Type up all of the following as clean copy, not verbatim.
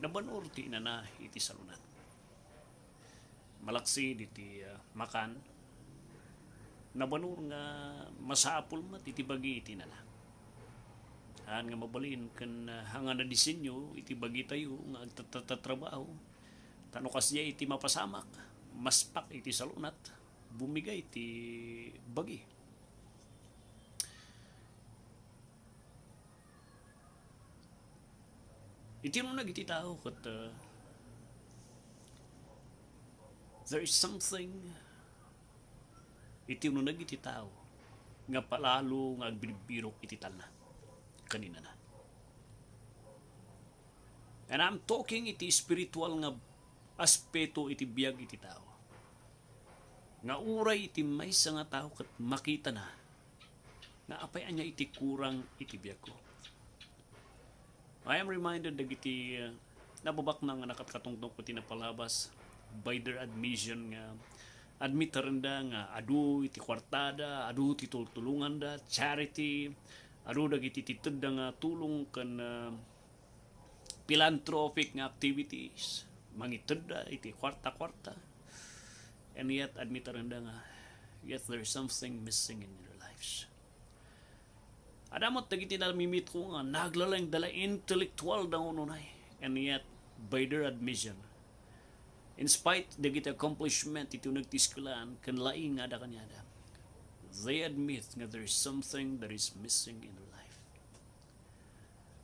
nabanor ti Innana iti salunat. Malaksi iti makan, nabanor nga masapul mat iti bagi iti Innana. Nga mabalin kan hanga na disenyo iti bagi tayo nga agtatatrabaho. Tano kasya iti mapasamak, maspak iti salunat, bumigay iti bagi. Iti nung iti tao kat there is something iti nung iti tao nga palalo nga agbiribirok iti talna kanina na. And I'm talking iti spiritual nga aspeto iti biyag iti tao. Nga uray iti maysa nga tao kat makita na nga apay anya iti kurang iti biyag ko. I am reminded dagiti nababak na nga nakatkatungtong ko tinapalabas by their admission nga admitaran da nga adu iti kwartada, adu iti tulungan da, charity, adu dagiti titud da nga tulong kan philanthropic nga activities, mangitud da iti kwarta-kwarta. And yet admitaran da nga yet there's something missing in their lives. Adamot dagiti namimit ko nga naglalang dala intellectual daw nunay. And yet by their admission, in spite dagiti accomplishment ito nagtiskulan kan laing ada kanyada, they admit nga there is something that is missing in their life.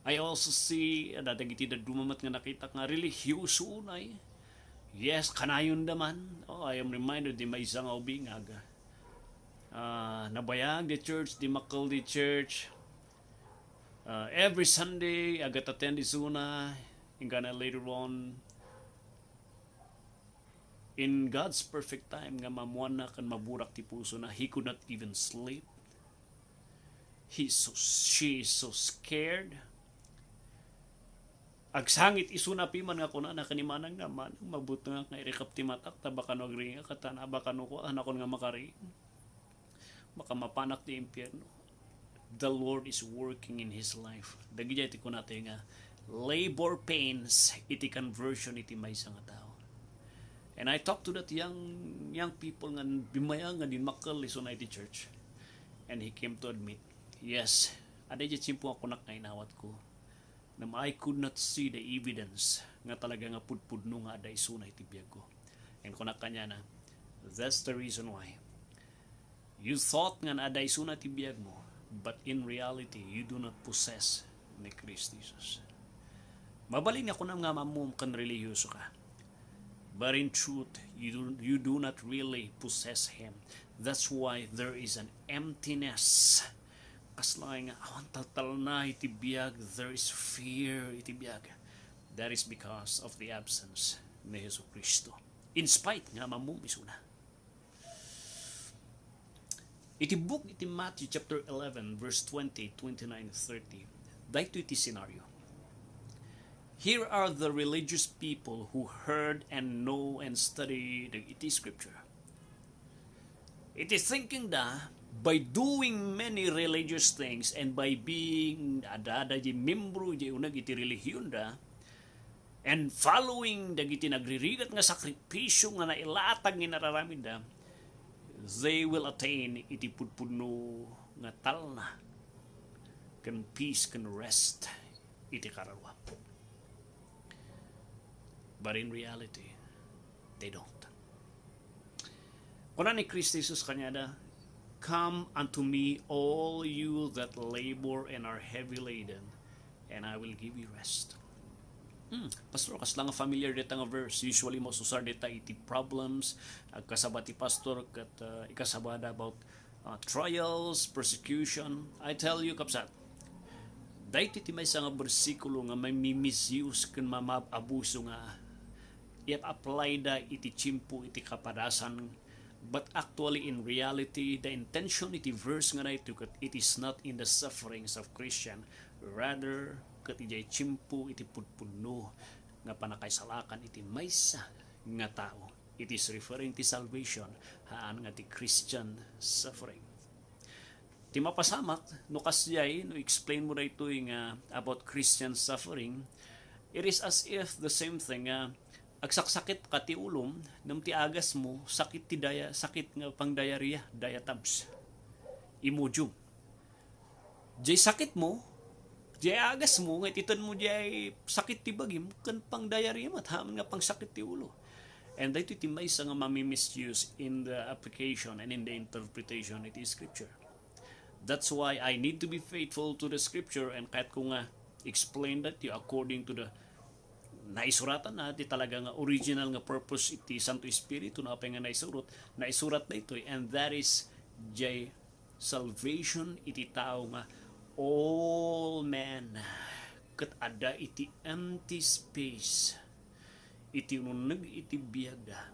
I also see dagiti dumamat nga nakita nga relihiyoso unay. Yes, kanayon naman. I am reminded di may isang ubingag. Nabayag the church, di makal the church. Every Sunday, agat attend di suna. Ingana later on, in God's perfect time, nga mamuan na kan maburak ti puso na he could not even sleep. She is so scared. Agsangit isuna piman nga kuna na kanimanang naman mabuto nga irikap ti matak tabaka no agringa katana baka no ko anakon nga makari baka mapanak ti impyerno. The Lord is working in his life. Dagiti iti kunate nga labor pains iti conversion iti maysa nga tao. And I talked to that young people nga bimaya nga din makal isuna iti church. And he came to admit, yes, aday iti simpo ako nakainawat ko. I could not see the evidence nga talaga nga pudno nga aday sunay ti biyag ko. And kunak kanya na, that's the reason why. You thought nga aday sunay ti biyag mo, but in reality, you do not possess ni Christ Jesus. Mabalin nga kunam nga mamum kan relihiyoso ka. But in truth, you do not really possess Him. That's why there is an emptiness. Kaslay nga awan tal na iti biyag, there is fear iti biyag. That is because of the absence ni Jesu Kristo. In spite nga mamumiso na. Iti book iti Matthew chapter 11 verse 20, 29, 30. Dahito iti scenario. Here are the religious people who heard and know and study the iti scripture. It is thinking da by doing many religious things and by being ada di membro di unag iti relihiyon da and following dagiti nagririgat nga sakripisyo nga nailatag nga nararamid da, they will attain iti pudno nga talna can peace can rest iti Kararwa. But in reality, they don't. Kuna ni Kristo Jesus kanyada, come unto me, all you that labor and are heavy laden, and I will give you rest. Pastor, kas lang familiar dita nga verse. Usually mo susar dita iti problems, agkasabati pastor, kat ikasabada about trials, persecution. I tell you, kapsat, dahil iti may nga bersikulo nga may misuse kan mamababuso nga i-apply da iti chimpo iti kapadasan. But actually, in reality, the intention iti verse nga na ito, it is not in the sufferings of Christian. Rather, kat ijay chimpo iti pudpudno nga panakaisalakan iti maysa nga tao. It is referring to salvation, haan nga ti Christian suffering. Ti mapasamak, no kasyay, no explain mo na ito nga about Christian suffering, It is as if the same thing agsaksakit ka ti ulom nam ti agas mo sakit ti daya sakit nga pang diarrhea diatabs imodium jay sakit mo jay agas mo nga titan mo jay sakit ti bagim kan pang diarrhea mat haman nga pang sakit ti ulo. And dahito iti maysa nga mami-misuse in the application and in the interpretation it is scripture. That's why I need to be faithful to the scripture, and kahit ko nga explain that you according to the naisuratan na di talaga nga original nga purpose iti Santo Espiritu na apay nga naisurat na ito, and that is jay salvation iti tao nga all men ket ada iti empty space iti uneg iti biyaga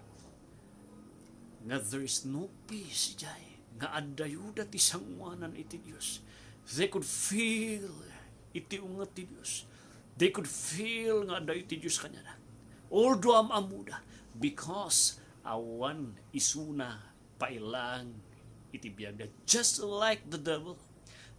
nga there is no peace jay nga adayuda ti sangwanan iti Dios. They could feel iti unget ti Dios. They could feel nga adayo ti Dios kanya na. Although amuda because awan isuna pailang iti biyaga. Just like the devil.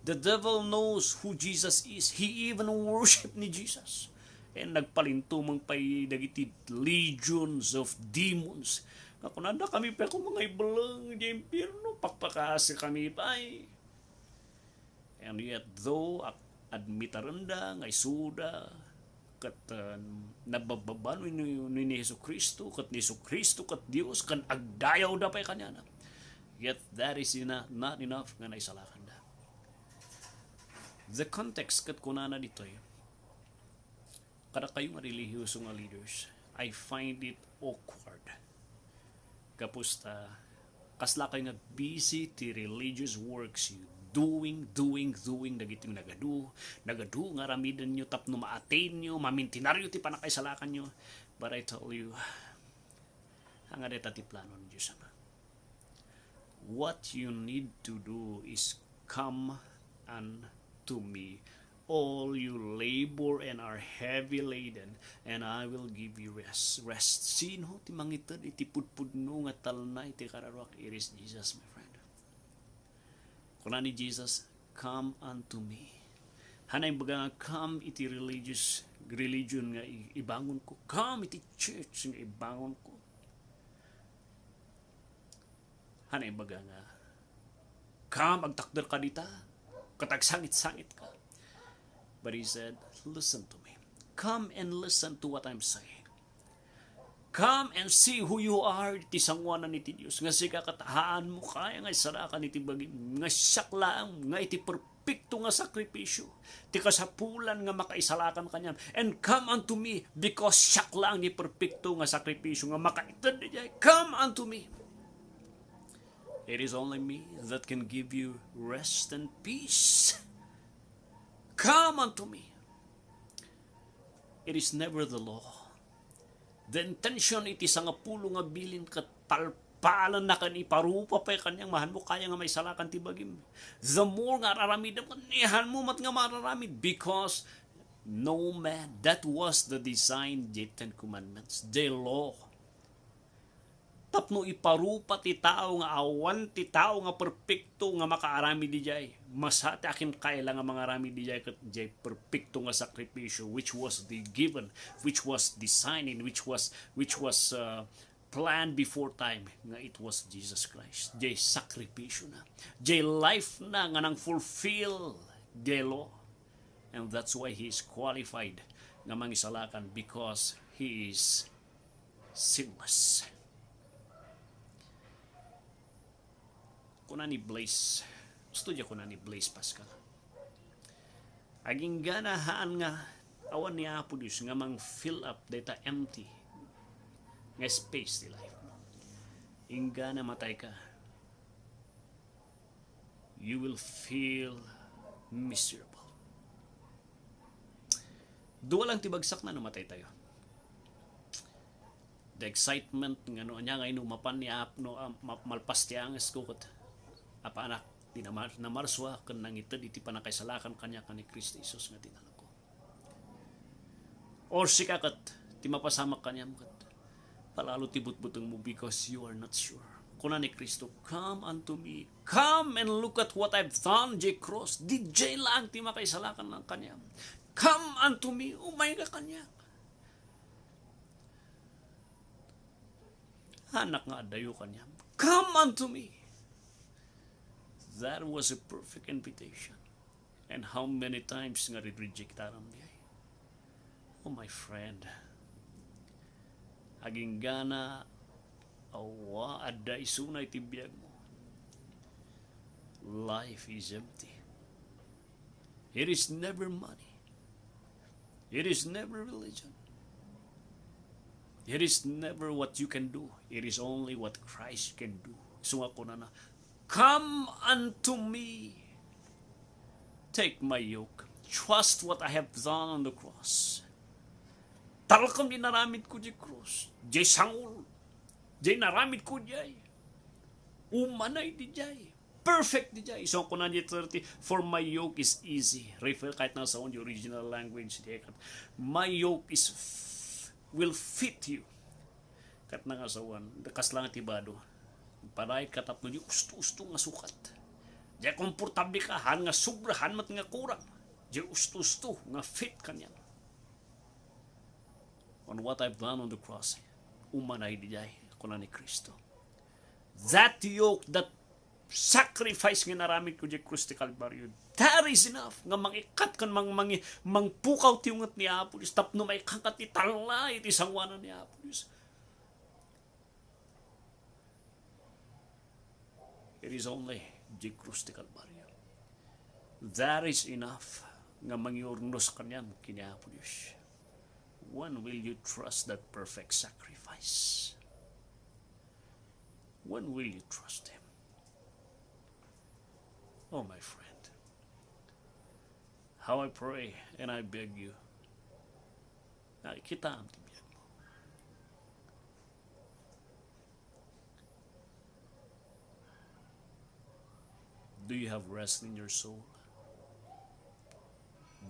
The devil knows who Jesus is. He even worship ni Jesus. And nagpalintumang pay dagiti legions of demons. Kakunanda kami pa kung mga ibalang di impyerno, pakpakasi kami pa eh. And yet though admitaranda nga isuda kat nabababa ni Jesu Kristo kat ni Jesu Kristo kat Dios kan agdayaw da pay kanya na. Yet that is not enough nga naisalakan da. The context kat kunana dito eh. Kada kayong relihiyoso nga leaders, I find it awkward. Kapusta kasla kayo nga busy ti religious works you doing dagiting nagadu nga ramidan nyo tapno ma-attain nyo mamintinaryo ti panakaisalakan nyo, but I tell you hanga deta ti plano ni Diyos Ama. What you need to do is come unto me, all you labor and are heavy laden, and I will give you rest. Sino ti mangitad iti pudno nga talnay ti Kararwa? It is Jesus, my friend. Kuna ni Jesus, come unto me. Hanay baga nga come iti religion nga ibangon ko. Come iti church nga ibangon ko. Hanay baga nga come agtakder ka dita. Katagsangit-sangit ka. But he said, listen to me. Come and listen to what I'm saying. Come and see who you are, iti sangwanan iti Diyos. Nga sika katahaan mo kaya nga isarakan iti bagim. Nga saklaan, nga iti perpekto nga sakripisyo. Ti kasapulan nga makaisalakan kanyam. And come unto me, because saklaan ni perpekto nga sakripisyo nga makaitad niya. Come unto me. It is only me that can give you rest and peace. Come unto me. It is never the law. The intention iti sa nga pulo nga bilin kat palpalan na kan iparupa pa kanyang mahan mo kaya nga may salakan ti bagim. The more nga raramid kanihan mo mat nga mararamid, because no man, that was the design, the Ten Commandments, the law. Tapno iparupa ti tao nga awan ti tao nga perpekto nga makaarami di jay. Masati akin kaila nga mga arami di jay kat jay perpekto nga sakripisyo which was the given, which was designed, which was planned before time nga it was Jesus Christ. Jay sakripisyo na. Jay life na nga nang fulfill the law. And that's why he is qualified nga mangisalakan, because he is sinless. Kuna ni Blaise, studio ko na ni Blaise Pascal. Aging ganahaan nga awan ni Apo Diyos nga mang fill up data empty nga space ti life. Ingga na matay ka, you will feel miserable. Duwa lang tibagsak na namatay tayo. The excitement nga no anya nga inumapan ni Apno malpas ti anges ko kat apa anak di namarswa ken nangitid iti panakaisalakan kanya kani Kristo Jesus nga tinalako. Or sikakat ti mapasamak kanya kat palalo ti butbuteng mo because you are not sure. Kuna ni Kristo, come unto me. Come and look at what I've done, J. Cross. Di J lang ti makaisalakan ng kanya. Come unto me, umay ka kanya. Anak nga adayo kanya. Come unto me. That was a perfect invitation. And how many times nga rejectaran niya? Oh my friend, aging gana awa adda isunay tibiyag mo. Life is empty. It is never money. It is never religion. It is never what you can do. It is only what Christ can do. So ako na, come unto me. Take my yoke. Trust what I have done on the cross. Talakam di naramid ko di cross. Di sangul. Di naramid ko di. Umanay di di. Perfect di di. So ako na di 30. For my yoke is easy. Refer kahit na sa the original language. My yoke is will fit you. Kat na nga sa dakas lang tibado. Paray katapno di usto-usto nga sukat. Di komportable ka, han nga sobrahan mat nga kurang. Di usto-usto nga fit kanyan. On what I've done on the cross, umanay di jay, ako na ni Kristo. That yoke, that sacrifice nga naramit ko di krus ti Kalbaryo, that is enough. Nga mangikat kan mangpukaw tiyungat ni Apolis, tapno may kakat itala iti sangwanan ni Apolis. It is only di krus ti Kalbaryo. That is enough. Nga mangiurnos kanyan kini Apolis. When will you trust that perfect sacrifice? When will you trust Him? Oh, my friend, how I pray and I beg you, nakikita ang tibiyag mo. Do you have rest in your soul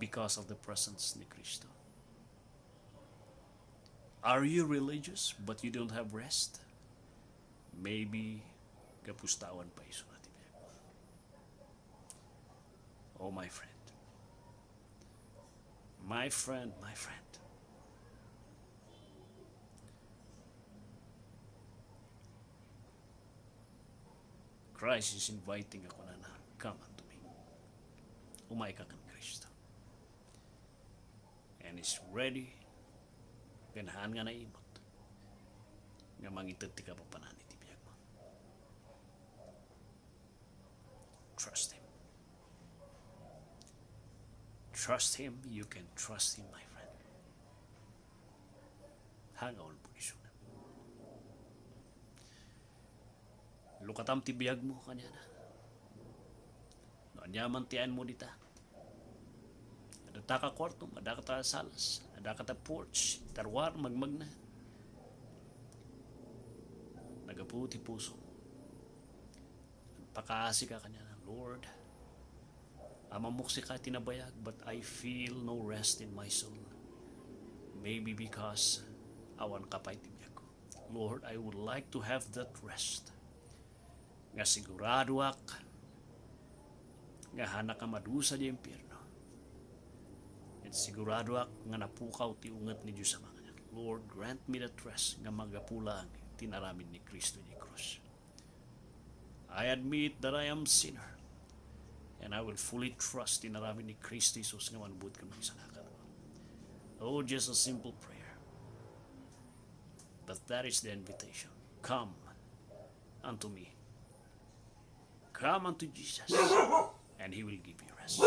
because of the presence ni Kristo? Are you religious but you don't have rest? Maybe kapustawan pa iso natin. Oh, my friend. My friend, my friend. Christ is inviting ako na come unto me. Umay ka kan Kristo. And is ready ganahan nga na imot nga mangitad ti kapapanan iti biyag mo. Trust Him. Trust Him. You can trust Him, my friend. Hangawal po iso na. Lukatam ti biyag mo kanya na. Noanyaman tiyan mo dita. Ada ka kwarto, ada ka salas, ada ka porch, tarwar, magmag na. Nagaputi puso. Pakaasi ka kanya na, Lord, amamuksi ka tinabayag, but I feel no rest in my soul. Maybe because awan ka pa itibiyag ko. Lord, I would like to have that rest. Nga sigurado ak, nga hana ka madusa di impyerno. At sigurado ak nga napukaw ti ungat ni Diyos sa mga yan. Lord, grant me that rest nga magapulang tinaramin ni Kristo di krus. I admit that I am sinner and I will fully trust tinaramin ni Kristo Jesus nga manubot kami sa nakan. Oh, just a simple prayer. But that is the invitation. Come unto me. Come unto Jesus and He will give you rest.